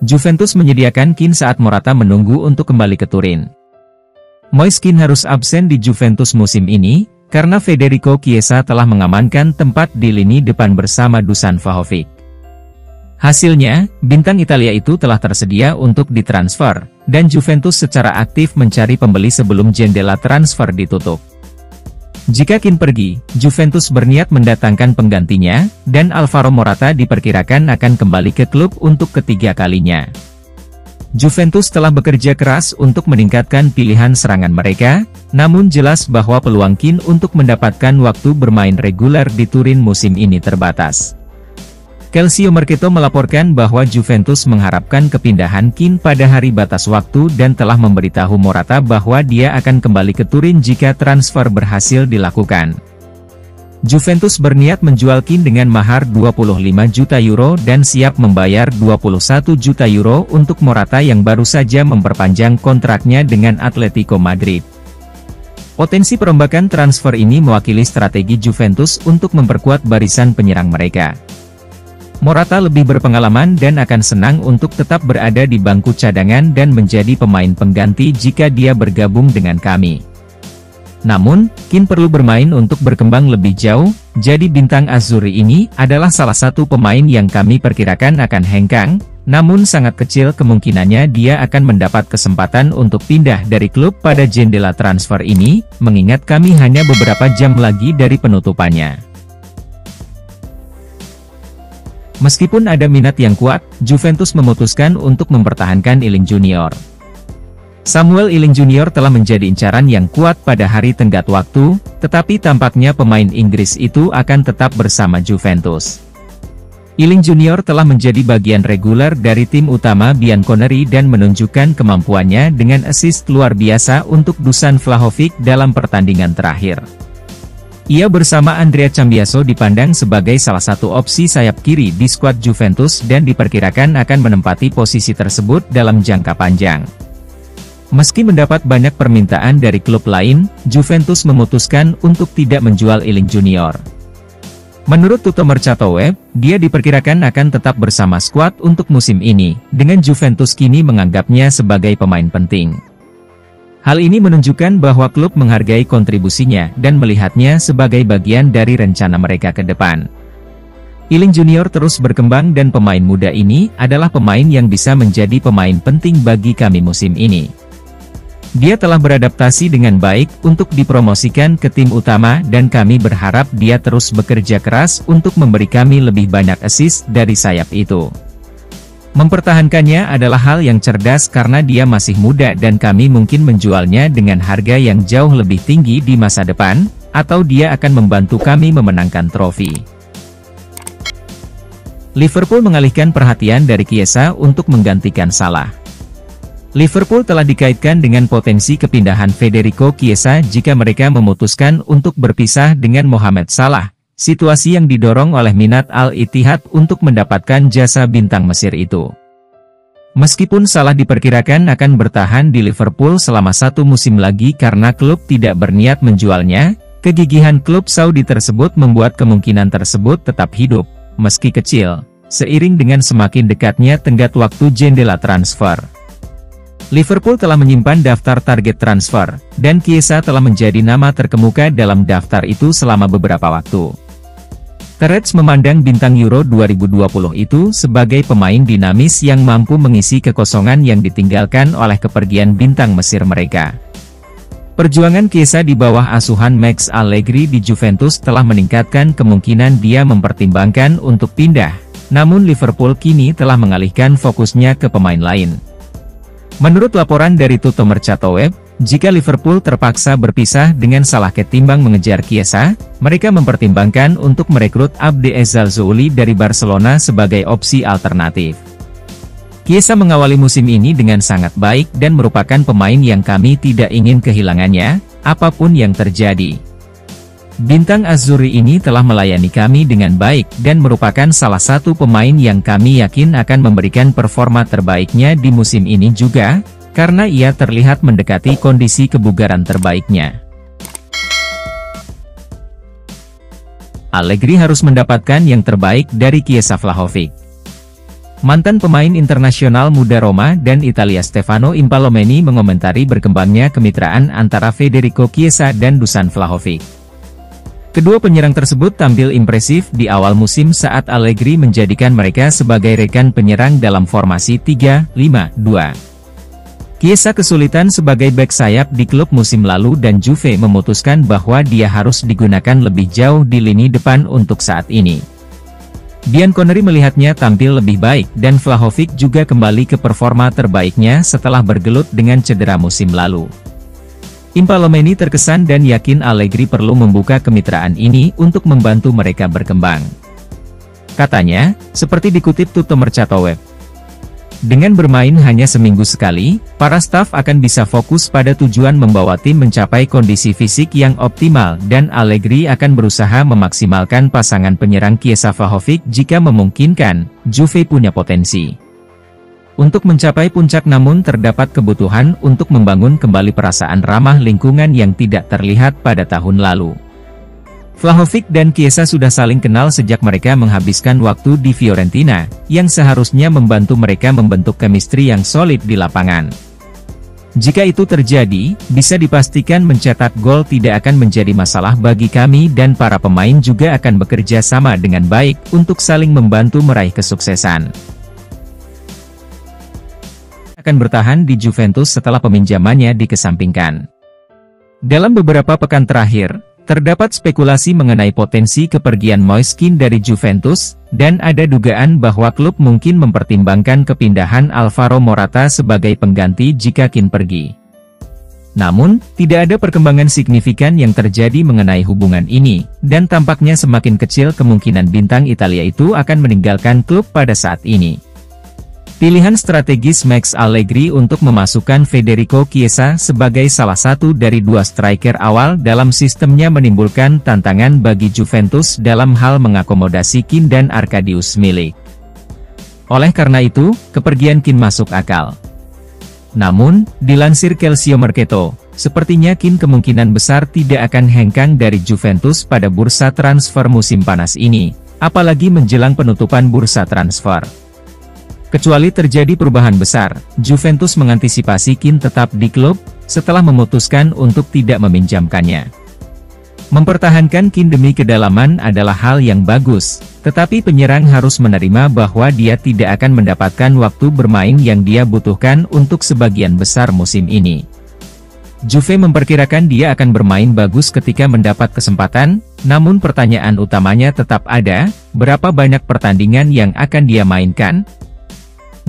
Juventus menyediakan Kean saat Morata menunggu untuk kembali ke Turin. Moise Kean harus absen di Juventus musim ini, karena Federico Chiesa telah mengamankan tempat di lini depan bersama Dusan Vlahovic. Hasilnya, bintang Italia itu telah tersedia untuk ditransfer, dan Juventus secara aktif mencari pembeli sebelum jendela transfer ditutup. Jika Kean pergi, Juventus berniat mendatangkan penggantinya, dan Alvaro Morata diperkirakan akan kembali ke klub untuk ketiga kalinya. Juventus telah bekerja keras untuk meningkatkan pilihan serangan mereka, namun jelas bahwa peluang Kean untuk mendapatkan waktu bermain reguler di Turin musim ini terbatas. Calcio Mercato melaporkan bahwa Juventus mengharapkan kepindahan Kean pada hari batas waktu dan telah memberitahu Morata bahwa dia akan kembali ke Turin jika transfer berhasil dilakukan. Juventus berniat menjual Kean dengan mahar 25 juta euro dan siap membayar 21 juta euro untuk Morata yang baru saja memperpanjang kontraknya dengan Atletico Madrid. Potensi perombakan transfer ini mewakili strategi Juventus untuk memperkuat barisan penyerang mereka. Morata lebih berpengalaman dan akan senang untuk tetap berada di bangku cadangan dan menjadi pemain pengganti jika dia bergabung dengan kami. Namun, Kean perlu bermain untuk berkembang lebih jauh, jadi bintang Azzurri ini adalah salah satu pemain yang kami perkirakan akan hengkang, namun sangat kecil kemungkinannya dia akan mendapat kesempatan untuk pindah dari klub pada jendela transfer ini, mengingat kami hanya beberapa jam lagi dari penutupannya. Meskipun ada minat yang kuat, Juventus memutuskan untuk mempertahankan Iling Junior. Samuel Iling Junior telah menjadi incaran yang kuat pada hari tenggat waktu, tetapi tampaknya pemain Inggris itu akan tetap bersama Juventus. Iling Junior telah menjadi bagian reguler dari tim utama Bianconeri dan menunjukkan kemampuannya dengan assist luar biasa untuk Dusan Vlahovic dalam pertandingan terakhir. Ia bersama Andrea Cambiaso dipandang sebagai salah satu opsi sayap kiri di skuad Juventus dan diperkirakan akan menempati posisi tersebut dalam jangka panjang. Meski mendapat banyak permintaan dari klub lain, Juventus memutuskan untuk tidak menjual Iling Junior. Menurut Tutto Mercato Web, dia diperkirakan akan tetap bersama skuad untuk musim ini, dengan Juventus kini menganggapnya sebagai pemain penting. Hal ini menunjukkan bahwa klub menghargai kontribusinya dan melihatnya sebagai bagian dari rencana mereka ke depan. Iling Junior terus berkembang dan pemain muda ini adalah pemain yang bisa menjadi pemain penting bagi kami musim ini. Dia telah beradaptasi dengan baik untuk dipromosikan ke tim utama dan kami berharap dia terus bekerja keras untuk memberi kami lebih banyak assist dari sayap itu. Mempertahankannya adalah hal yang cerdas karena dia masih muda dan kami mungkin menjualnya dengan harga yang jauh lebih tinggi di masa depan, atau dia akan membantu kami memenangkan trofi. Liverpool mengalihkan perhatian dari Chiesa untuk menggantikan Salah. Liverpool telah dikaitkan dengan potensi kepindahan Federico Chiesa jika mereka memutuskan untuk berpisah dengan Mohamed Salah. Situasi yang didorong oleh minat Al-Ittihad untuk mendapatkan jasa bintang Mesir itu. Meskipun Salah diperkirakan akan bertahan di Liverpool selama satu musim lagi karena klub tidak berniat menjualnya, kegigihan klub Saudi tersebut membuat kemungkinan tersebut tetap hidup, meski kecil, seiring dengan semakin dekatnya tenggat waktu jendela transfer. Liverpool telah menyimpan daftar target transfer, dan Chiesa telah menjadi nama terkemuka dalam daftar itu selama beberapa waktu. Terets memandang bintang Euro 2020 itu sebagai pemain dinamis yang mampu mengisi kekosongan yang ditinggalkan oleh kepergian bintang Mesir mereka. Perjuangan Chiesa di bawah asuhan Max Allegri di Juventus telah meningkatkan kemungkinan dia mempertimbangkan untuk pindah, namun Liverpool kini telah mengalihkan fokusnya ke pemain lain. Menurut laporan dari Tutto Mercato Web, jika Liverpool terpaksa berpisah dengan Salah ketimbang mengejar Chiesa, mereka mempertimbangkan untuk merekrut Abde Ezzalzouli dari Barcelona sebagai opsi alternatif. Chiesa mengawali musim ini dengan sangat baik dan merupakan pemain yang kami tidak ingin kehilangannya, apapun yang terjadi. Bintang Azzurri ini telah melayani kami dengan baik dan merupakan salah satu pemain yang kami yakin akan memberikan performa terbaiknya di musim ini juga, karena ia terlihat mendekati kondisi kebugaran terbaiknya. Allegri harus mendapatkan yang terbaik dari Chiesa Vlahovic. Mantan pemain internasional muda Roma dan Italia Stefano Impallomeni mengomentari berkembangnya kemitraan antara Federico Chiesa dan Dusan Vlahovic. Kedua penyerang tersebut tampil impresif di awal musim saat Allegri menjadikan mereka sebagai rekan penyerang dalam formasi 3-5-2. Chiesa kesulitan sebagai bek sayap di klub musim lalu dan Juve memutuskan bahwa dia harus digunakan lebih jauh di lini depan untuk saat ini. Bianconeri melihatnya tampil lebih baik dan Vlahovic juga kembali ke performa terbaiknya setelah bergelut dengan cedera musim lalu. Impallomeni terkesan dan yakin Allegri perlu membuka kemitraan ini untuk membantu mereka berkembang. Katanya, seperti dikutip Tutto Mercato Web, dengan bermain hanya seminggu sekali, para staf akan bisa fokus pada tujuan membawa tim mencapai kondisi fisik yang optimal dan Allegri akan berusaha memaksimalkan pasangan penyerang Chiesa Vlahovic jika memungkinkan. Juve punya potensi untuk mencapai puncak, namun terdapat kebutuhan untuk membangun kembali perasaan ramah lingkungan yang tidak terlihat pada tahun lalu. Vlahovic dan Chiesa sudah saling kenal sejak mereka menghabiskan waktu di Fiorentina, yang seharusnya membantu mereka membentuk chemistry yang solid di lapangan. Jika itu terjadi, bisa dipastikan mencetak gol tidak akan menjadi masalah bagi kami dan para pemain juga akan bekerja sama dengan baik untuk saling membantu meraih kesuksesan. Akan bertahan di Juventus setelah peminjamannya dikesampingkan. Dalam beberapa pekan terakhir, terdapat spekulasi mengenai potensi kepergian Moise Kean dari Juventus, dan ada dugaan bahwa klub mungkin mempertimbangkan kepindahan Alvaro Morata sebagai pengganti jika Kean pergi. Namun, tidak ada perkembangan signifikan yang terjadi mengenai hubungan ini, dan tampaknya semakin kecil kemungkinan bintang Italia itu akan meninggalkan klub pada saat ini. Pilihan strategis Max Allegri untuk memasukkan Federico Chiesa sebagai salah satu dari dua striker awal dalam sistemnya menimbulkan tantangan bagi Juventus dalam hal mengakomodasi Kean dan Arkadiusz Milik. Oleh karena itu, kepergian Kean masuk akal. Namun, dilansir Calcio Mercato, sepertinya Kean kemungkinan besar tidak akan hengkang dari Juventus pada bursa transfer musim panas ini, apalagi menjelang penutupan bursa transfer. Kecuali terjadi perubahan besar, Juventus mengantisipasi Kean tetap di klub, setelah memutuskan untuk tidak meminjamkannya. Mempertahankan Kean demi kedalaman adalah hal yang bagus, tetapi penyerang harus menerima bahwa dia tidak akan mendapatkan waktu bermain yang dia butuhkan untuk sebagian besar musim ini. Juve memperkirakan dia akan bermain bagus ketika mendapat kesempatan, namun pertanyaan utamanya tetap ada, berapa banyak pertandingan yang akan dia mainkan?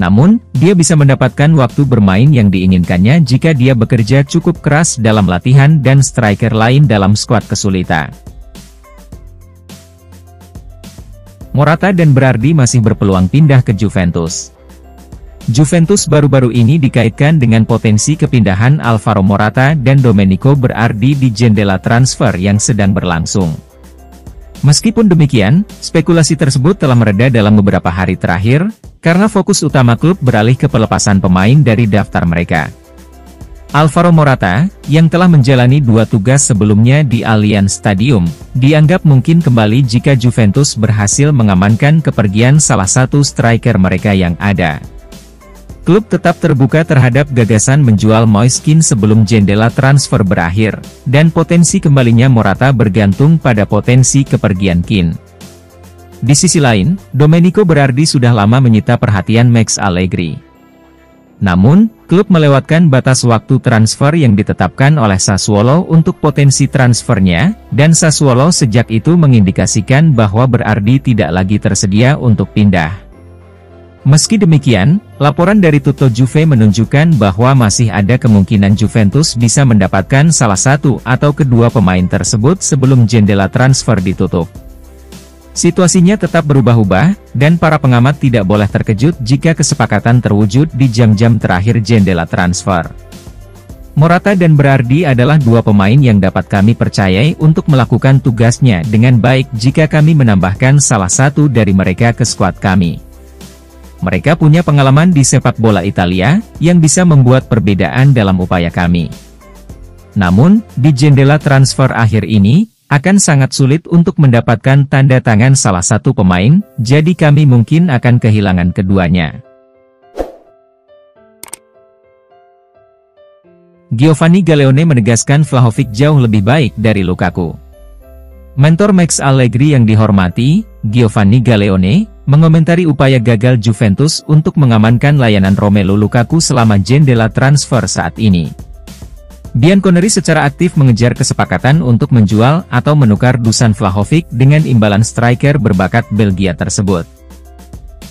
Namun, dia bisa mendapatkan waktu bermain yang diinginkannya jika dia bekerja cukup keras dalam latihan dan striker lain dalam skuad kesulitan. Morata dan Berardi masih berpeluang pindah ke Juventus. Juventus baru-baru ini dikaitkan dengan potensi kepindahan Alvaro Morata dan Domenico Berardi di jendela transfer yang sedang berlangsung. Meskipun demikian, spekulasi tersebut telah mereda dalam beberapa hari terakhir, karena fokus utama klub beralih ke pelepasan pemain dari daftar mereka. Alvaro Morata, yang telah menjalani dua tugas sebelumnya di Allianz Stadium, dianggap mungkin kembali jika Juventus berhasil mengamankan kepergian salah satu striker mereka yang ada. Klub tetap terbuka terhadap gagasan menjual Moise Kean sebelum jendela transfer berakhir, dan potensi kembalinya Morata bergantung pada potensi kepergian Kean. Di sisi lain, Domenico Berardi sudah lama menyita perhatian Max Allegri. Namun, klub melewatkan batas waktu transfer yang ditetapkan oleh Sassuolo untuk potensi transfernya, dan Sassuolo sejak itu mengindikasikan bahwa Berardi tidak lagi tersedia untuk pindah. Meski demikian, laporan dari Tutto Juve menunjukkan bahwa masih ada kemungkinan Juventus bisa mendapatkan salah satu atau kedua pemain tersebut sebelum jendela transfer ditutup. Situasinya tetap berubah-ubah, dan para pengamat tidak boleh terkejut jika kesepakatan terwujud di jam-jam terakhir jendela transfer. Morata dan Berardi adalah dua pemain yang dapat kami percayai untuk melakukan tugasnya dengan baik jika kami menambahkan salah satu dari mereka ke skuad kami. Mereka punya pengalaman di sepak bola Italia, yang bisa membuat perbedaan dalam upaya kami. Namun, di jendela transfer akhir ini, akan sangat sulit untuk mendapatkan tanda tangan salah satu pemain, jadi kami mungkin akan kehilangan keduanya. Giovanni Galleone menegaskan Vlahovic jauh lebih baik dari Lukaku. Mentor Max Allegri yang dihormati, Giovanni Galleone, mengomentari upaya gagal Juventus untuk mengamankan layanan Romelu Lukaku selama jendela transfer saat ini. Bianconeri secara aktif mengejar kesepakatan untuk menjual atau menukar Dusan Vlahovic dengan imbalan striker berbakat Belgia tersebut.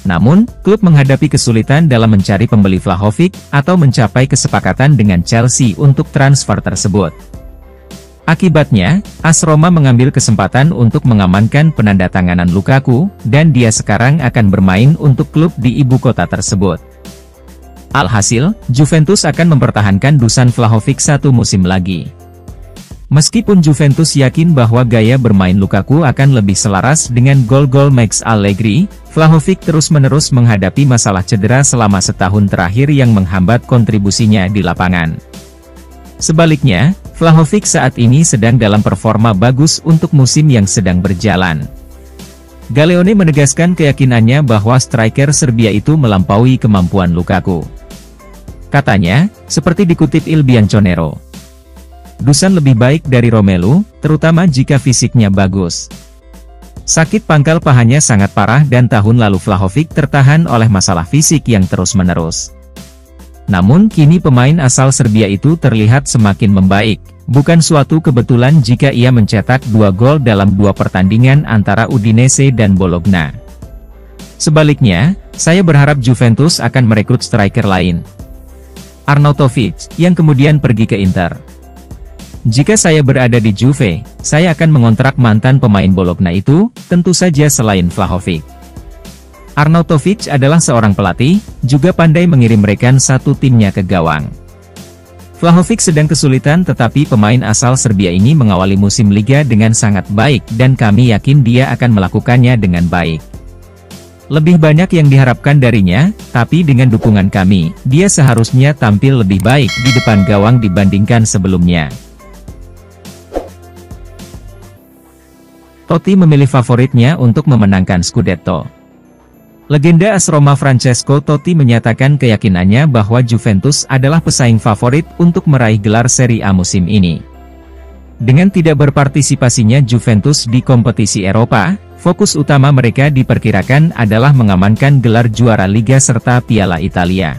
Namun, klub menghadapi kesulitan dalam mencari pembeli Vlahovic atau mencapai kesepakatan dengan Chelsea untuk transfer tersebut. Akibatnya, AS Roma mengambil kesempatan untuk mengamankan penandatanganan Lukaku, dan dia sekarang akan bermain untuk klub di ibu kota tersebut. Alhasil, Juventus akan mempertahankan Dusan Vlahovic satu musim lagi. Meskipun Juventus yakin bahwa gaya bermain Lukaku akan lebih selaras dengan gol-gol Max Allegri, Vlahovic terus-menerus menghadapi masalah cedera selama setahun terakhir yang menghambat kontribusinya di lapangan. Sebaliknya, Vlahovic saat ini sedang dalam performa bagus untuk musim yang sedang berjalan. Galleone menegaskan keyakinannya bahwa striker Serbia itu melampaui kemampuan Lukaku. Katanya, seperti dikutip Il Bianconero, Dusan lebih baik dari Romelu, terutama jika fisiknya bagus. Sakit pangkal pahanya sangat parah dan tahun lalu Vlahovic tertahan oleh masalah fisik yang terus-menerus. Namun kini pemain asal Serbia itu terlihat semakin membaik. Bukan suatu kebetulan jika ia mencetak 2 gol dalam 2 pertandingan antara Udinese dan Bologna. Sebaliknya, saya berharap Juventus akan merekrut striker lain, Arnautovic, yang kemudian pergi ke Inter. Jika saya berada di Juve, saya akan mengontrak mantan pemain Bologna itu, tentu saja selain Vlahovic. Arnautovic adalah seorang pelatih, juga pandai mengirim satu timnya ke gawang. Vlahovic sedang kesulitan tetapi pemain asal Serbia ini mengawali musim Liga dengan sangat baik dan kami yakin dia akan melakukannya dengan baik. Lebih banyak yang diharapkan darinya, tapi dengan dukungan kami, dia seharusnya tampil lebih baik di depan gawang dibandingkan sebelumnya. Totti memilih favoritnya untuk memenangkan Scudetto. Legenda AS Roma Francesco Totti menyatakan keyakinannya bahwa Juventus adalah pesaing favorit untuk meraih gelar Serie A musim ini. Dengan tidak berpartisipasinya Juventus di kompetisi Eropa, fokus utama mereka diperkirakan adalah mengamankan gelar juara Liga serta Piala Italia.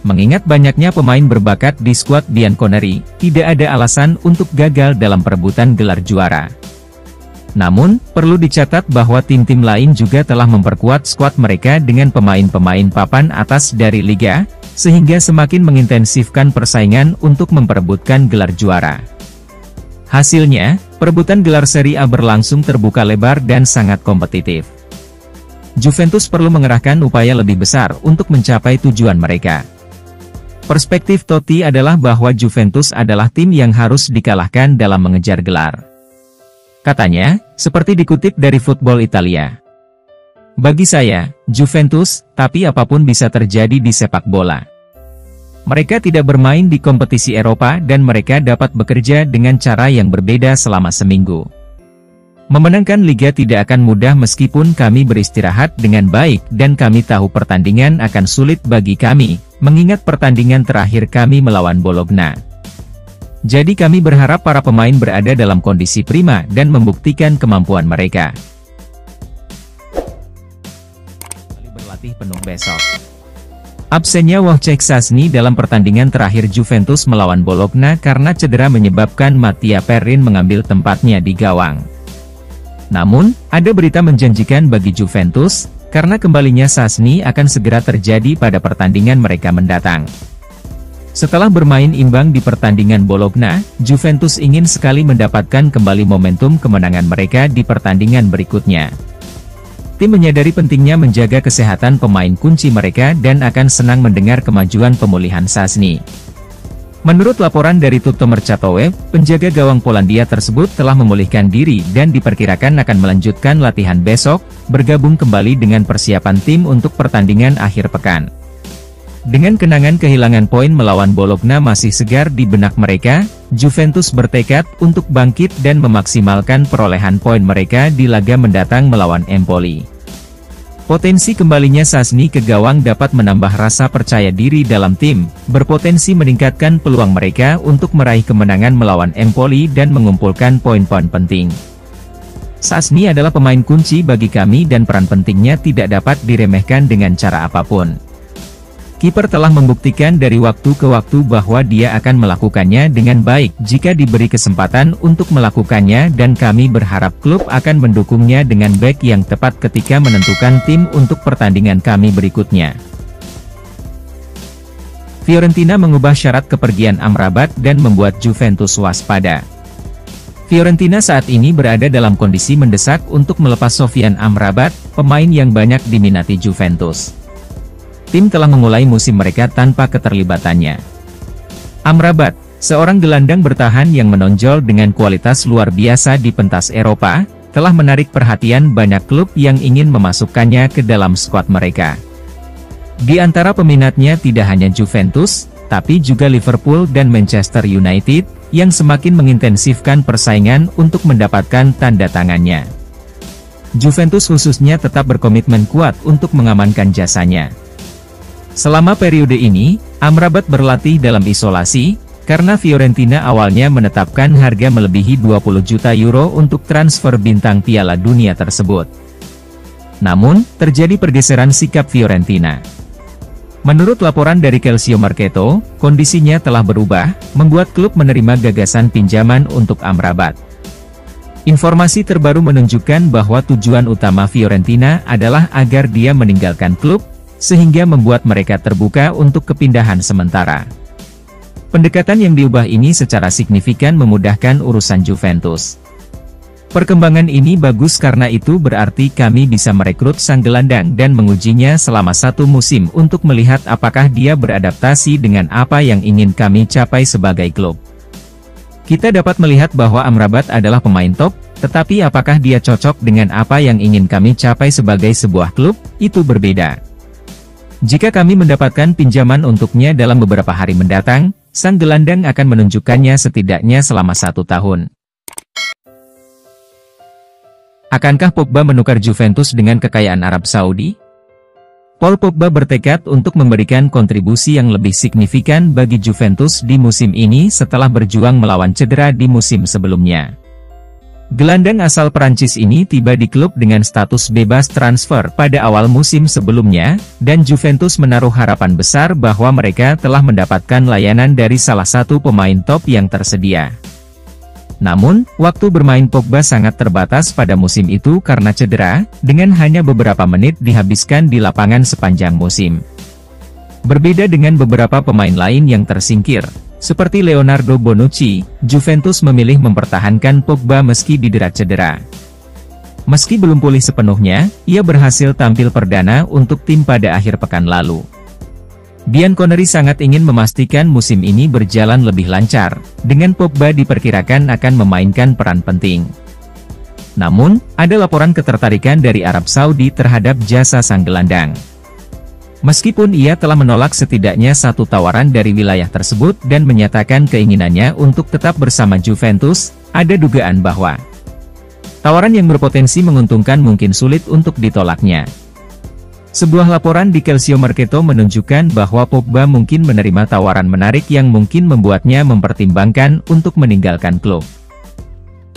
Mengingat banyaknya pemain berbakat di skuad Bianconeri, tidak ada alasan untuk gagal dalam perebutan gelar juara. Namun, perlu dicatat bahwa tim-tim lain juga telah memperkuat skuad mereka dengan pemain-pemain papan atas dari Liga, sehingga semakin mengintensifkan persaingan untuk memperebutkan gelar juara. Hasilnya, perebutan gelar Serie A berlangsung terbuka lebar dan sangat kompetitif. Juventus perlu mengerahkan upaya lebih besar untuk mencapai tujuan mereka. Perspektif Totti adalah bahwa Juventus adalah tim yang harus dikalahkan dalam mengejar gelar. Katanya, seperti dikutip dari Football Italia. Bagi saya, Juventus, tapi apapun bisa terjadi di sepak bola. Mereka tidak bermain di kompetisi Eropa dan mereka dapat bekerja dengan cara yang berbeda selama seminggu. Memenangkan Liga tidak akan mudah meskipun kami beristirahat dengan baik dan kami tahu pertandingan akan sulit bagi kami, mengingat pertandingan terakhir kami melawan Bologna. Jadi kami berharap para pemain berada dalam kondisi prima dan membuktikan kemampuan mereka. Berlatih penuh besok. Absennya Wojciech Szczęsny dalam pertandingan terakhir Juventus melawan Bologna karena cedera menyebabkan Mattia Perin mengambil tempatnya di gawang. Namun, ada berita menjanjikan bagi Juventus, karena kembalinya Szczęsny akan segera terjadi pada pertandingan mereka mendatang. Setelah bermain imbang di pertandingan Bologna, Juventus ingin sekali mendapatkan kembali momentum kemenangan mereka di pertandingan berikutnya. Tim menyadari pentingnya menjaga kesehatan pemain kunci mereka dan akan senang mendengar kemajuan pemulihan Szczęsny. Menurut laporan dari Tutto Mercatowe, penjaga gawang Polandia tersebut telah memulihkan diri dan diperkirakan akan melanjutkan latihan besok, bergabung kembali dengan persiapan tim untuk pertandingan akhir pekan. Dengan kenangan kehilangan poin melawan Bologna masih segar di benak mereka, Juventus bertekad untuk bangkit dan memaksimalkan perolehan poin mereka di laga mendatang melawan Empoli. Potensi kembalinya Szczęsny ke gawang dapat menambah rasa percaya diri dalam tim, berpotensi meningkatkan peluang mereka untuk meraih kemenangan melawan Empoli dan mengumpulkan poin-poin penting. Szczęsny adalah pemain kunci bagi kami dan peran pentingnya tidak dapat diremehkan dengan cara apapun. Kiper telah membuktikan dari waktu ke waktu bahwa dia akan melakukannya dengan baik jika diberi kesempatan untuk melakukannya, dan kami berharap klub akan mendukungnya dengan back yang tepat ketika menentukan tim untuk pertandingan kami berikutnya. Fiorentina mengubah syarat kepergian Amrabat dan membuat Juventus waspada. Fiorentina saat ini berada dalam kondisi mendesak untuk melepas Sofyan Amrabat, pemain yang banyak diminati Juventus. Tim telah memulai musim mereka tanpa keterlibatannya. Amrabat, seorang gelandang bertahan yang menonjol dengan kualitas luar biasa di pentas Eropa, telah menarik perhatian banyak klub yang ingin memasukkannya ke dalam skuad mereka. Di antara peminatnya tidak hanya Juventus, tapi juga Liverpool dan Manchester United, yang semakin mengintensifkan persaingan untuk mendapatkan tanda tangannya. Juventus khususnya tetap berkomitmen kuat untuk mengamankan jasanya. Selama periode ini, Amrabat berlatih dalam isolasi, karena Fiorentina awalnya menetapkan harga melebihi 20 juta euro untuk transfer bintang Piala Dunia tersebut. Namun, terjadi pergeseran sikap Fiorentina. Menurut laporan dari Calciomercato, kondisinya telah berubah, membuat klub menerima gagasan pinjaman untuk Amrabat. Informasi terbaru menunjukkan bahwa tujuan utama Fiorentina adalah agar dia meninggalkan klub, sehingga membuat mereka terbuka untuk kepindahan sementara. Pendekatan yang diubah ini secara signifikan memudahkan urusan Juventus. Perkembangan ini bagus karena itu berarti kami bisa merekrut sang gelandang dan mengujinya selama 1 musim untuk melihat apakah dia beradaptasi dengan apa yang ingin kami capai sebagai klub. Kita dapat melihat bahwa Amrabat adalah pemain top, tetapi apakah dia cocok dengan apa yang ingin kami capai sebagai sebuah klub, itu berbeda. Jika kami mendapatkan pinjaman untuknya dalam beberapa hari mendatang, sang gelandang akan menunjukkannya setidaknya selama 1 tahun. Akankah Pogba menukar Juventus dengan kekayaan Arab Saudi? Paul Pogba bertekad untuk memberikan kontribusi yang lebih signifikan bagi Juventus di musim ini setelah berjuang melawan cedera di musim sebelumnya. Gelandang asal Prancis ini tiba di klub dengan status bebas transfer pada awal musim sebelumnya, dan Juventus menaruh harapan besar bahwa mereka telah mendapatkan layanan dari salah satu pemain top yang tersedia. Namun, waktu bermain Pogba sangat terbatas pada musim itu karena cedera, dengan hanya beberapa menit dihabiskan di lapangan sepanjang musim. Berbeda dengan beberapa pemain lain yang tersingkir, seperti Leonardo Bonucci, Juventus memilih mempertahankan Pogba meski didera cedera. Meski belum pulih sepenuhnya, ia berhasil tampil perdana untuk tim pada akhir pekan lalu. Sean Connery sangat ingin memastikan musim ini berjalan lebih lancar, dengan Pogba diperkirakan akan memainkan peran penting. Namun, ada laporan ketertarikan dari Arab Saudi terhadap jasa sang gelandang. Meskipun ia telah menolak setidaknya 1 tawaran dari wilayah tersebut dan menyatakan keinginannya untuk tetap bersama Juventus, ada dugaan bahwa tawaran yang berpotensi menguntungkan mungkin sulit untuk ditolaknya. Sebuah laporan di Calciomercato menunjukkan bahwa Pogba mungkin menerima tawaran menarik yang mungkin membuatnya mempertimbangkan untuk meninggalkan klub.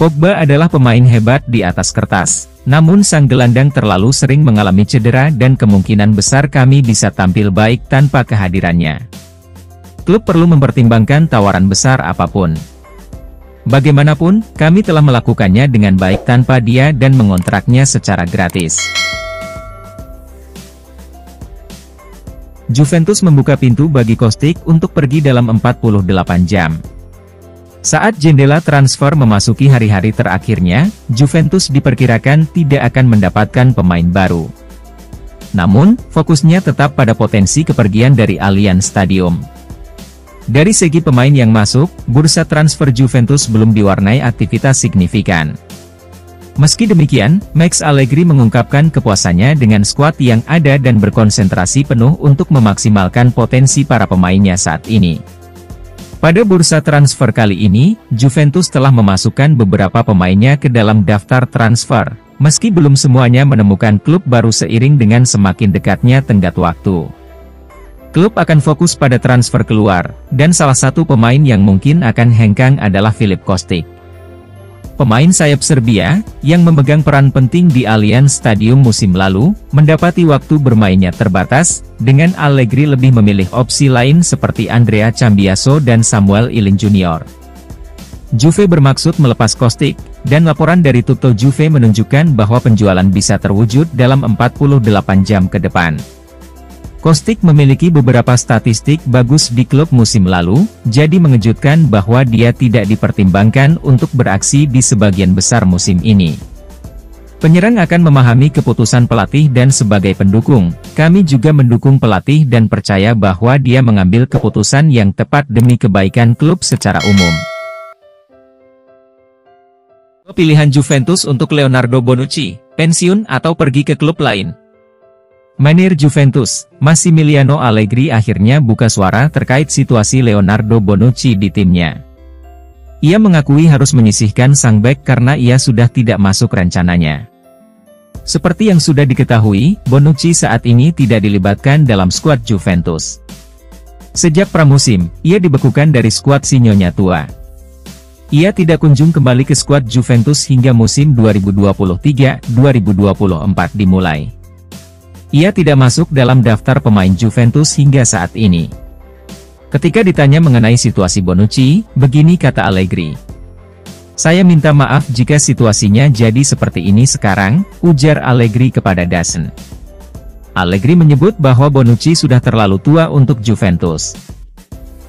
Pogba adalah pemain hebat di atas kertas, namun sang gelandang terlalu sering mengalami cedera dan kemungkinan besar kami bisa tampil baik tanpa kehadirannya. Klub perlu mempertimbangkan tawaran besar apapun. Bagaimanapun, kami telah melakukannya dengan baik tanpa dia dan mengontraknya secara gratis. Juventus membuka pintu bagi Kostic untuk pergi dalam 48 jam. Saat jendela transfer memasuki hari-hari terakhirnya, Juventus diperkirakan tidak akan mendapatkan pemain baru. Namun, fokusnya tetap pada potensi kepergian dari Allianz Stadium. Dari segi pemain yang masuk, bursa transfer Juventus belum diwarnai aktivitas signifikan. Meski demikian, Max Allegri mengungkapkan kepuasannya dengan skuad yang ada dan berkonsentrasi penuh untuk memaksimalkan potensi para pemainnya saat ini. Pada bursa transfer kali ini, Juventus telah memasukkan beberapa pemainnya ke dalam daftar transfer, meski belum semuanya menemukan klub baru seiring dengan semakin dekatnya tenggat waktu. Klub akan fokus pada transfer keluar, dan salah satu pemain yang mungkin akan hengkang adalah Filip Kostic. Pemain sayap Serbia, yang memegang peran penting di Allianz Stadium musim lalu, mendapati waktu bermainnya terbatas, dengan Allegri lebih memilih opsi lain seperti Andrea Cambiaso dan Samuel Ylin Jr. Juve bermaksud melepas Kostic, dan laporan dari Tutto Juve menunjukkan bahwa penjualan bisa terwujud dalam 48 jam ke depan. Kostic memiliki beberapa statistik bagus di klub musim lalu, jadi mengejutkan bahwa dia tidak dipertimbangkan untuk beraksi di sebagian besar musim ini. Penyerang akan memahami keputusan pelatih dan sebagai pendukung, kami juga mendukung pelatih dan percaya bahwa dia mengambil keputusan yang tepat demi kebaikan klub secara umum. Pilihan Juventus untuk Leonardo Bonucci, pensiun atau pergi ke klub lain. Manajer Juventus, Massimiliano Allegri akhirnya buka suara terkait situasi Leonardo Bonucci di timnya. Ia mengakui harus menyisihkan sang bek karena ia sudah tidak masuk rencananya. Seperti yang sudah diketahui, Bonucci saat ini tidak dilibatkan dalam skuad Juventus. Sejak pramusim, ia dibekukan dari skuad si Nyonya Tua. Ia tidak kunjung kembali ke skuad Juventus hingga musim 2023-2024 dimulai. Ia tidak masuk dalam daftar pemain Juventus hingga saat ini. Ketika ditanya mengenai situasi Bonucci, begini kata Allegri. Saya minta maaf jika situasinya jadi seperti ini sekarang, ujar Allegri kepada DAZN. Allegri menyebut bahwa Bonucci sudah terlalu tua untuk Juventus.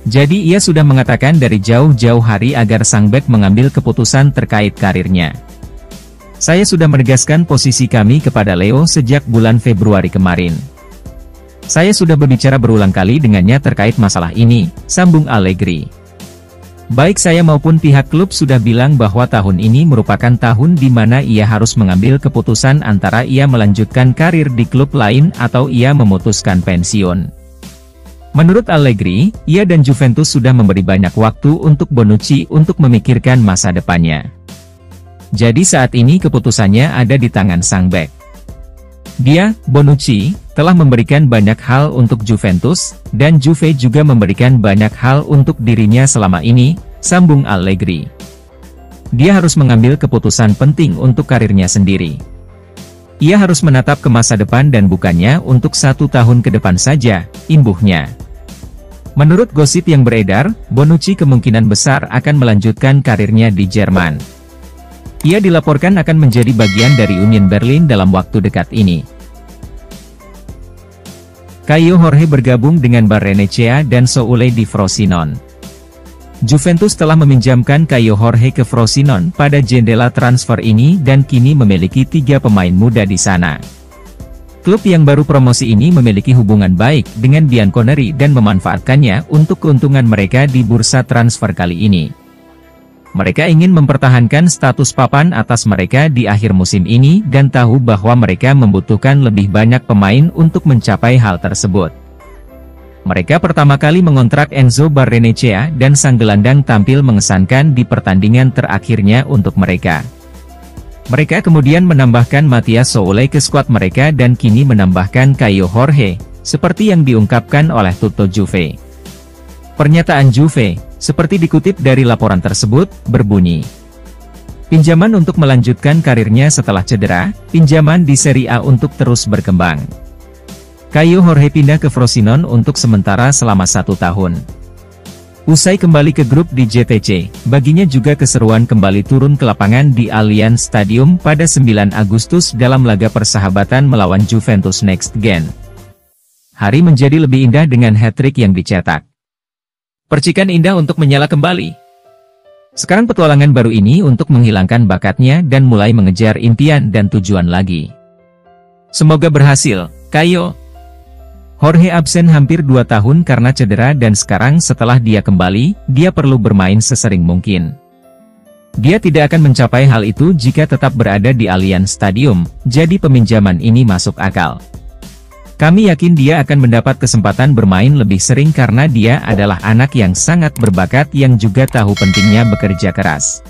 Jadi ia sudah mengatakan dari jauh-jauh hari agar sang bek mengambil keputusan terkait karirnya. Saya sudah menegaskan posisi kami kepada Leo sejak bulan Februari kemarin. Saya sudah berbicara berulang kali dengannya terkait masalah ini, sambung Allegri. Baik saya maupun pihak klub sudah bilang bahwa tahun ini merupakan tahun di mana ia harus mengambil keputusan antara ia melanjutkan karir di klub lain atau ia memutuskan pensiun. Menurut Allegri, ia dan Juventus sudah memberi banyak waktu untuk Bonucci untuk memikirkan masa depannya. Jadi saat ini keputusannya ada di tangan sang bek. Dia, Bonucci, telah memberikan banyak hal untuk Juventus, dan Juve juga memberikan banyak hal untuk dirinya selama ini, sambung Allegri. Dia harus mengambil keputusan penting untuk karirnya sendiri. Ia harus menatap ke masa depan dan bukannya untuk 1 tahun ke depan saja, imbuhnya. Menurut gosip yang beredar, Bonucci kemungkinan besar akan melanjutkan karirnya di Jerman. Ia dilaporkan akan menjadi bagian dari Union Berlin dalam waktu dekat ini. Caio Jorge bergabung dengan Barrenechea dan Souley di Frosinone. Juventus telah meminjamkan Caio Jorge ke Frosinone pada jendela transfer ini dan kini memiliki 3 pemain muda di sana. Klub yang baru promosi ini memiliki hubungan baik dengan Bianconeri dan memanfaatkannya untuk keuntungan mereka di bursa transfer kali ini. Mereka ingin mempertahankan status papan atas mereka di akhir musim ini dan tahu bahwa mereka membutuhkan lebih banyak pemain untuk mencapai hal tersebut. Mereka pertama kali mengontrak Enzo Barrenechea dan sang gelandang tampil mengesankan di pertandingan terakhirnya untuk mereka. Mereka kemudian menambahkan Matías Souley ke skuad mereka dan kini menambahkan Caio Jorge, seperti yang diungkapkan oleh Tutto Juve. Pernyataan Juve, seperti dikutip dari laporan tersebut, berbunyi, pinjaman untuk melanjutkan karirnya setelah cedera, pinjaman di Serie A untuk terus berkembang. Caio Jorge pindah ke Frosinone untuk sementara selama 1 tahun. Usai kembali ke grup di JTC, baginya juga keseruan kembali turun ke lapangan di Allianz Stadium pada 9 Agustus dalam laga persahabatan melawan Juventus Next Gen. Hari menjadi lebih indah dengan hat-trick yang dicetak. Percikan indah untuk menyala kembali. Sekarang petualangan baru ini untuk menghilangkan bakatnya dan mulai mengejar impian dan tujuan lagi. Semoga berhasil, Caio. Jorge absen hampir 2 tahun karena cedera dan sekarang setelah dia kembali, dia perlu bermain sesering mungkin. Dia tidak akan mencapai hal itu jika tetap berada di Allianz Stadium, jadi peminjaman ini masuk akal. Kami yakin dia akan mendapat kesempatan bermain lebih sering karena dia adalah anak yang sangat berbakat yang juga tahu pentingnya bekerja keras.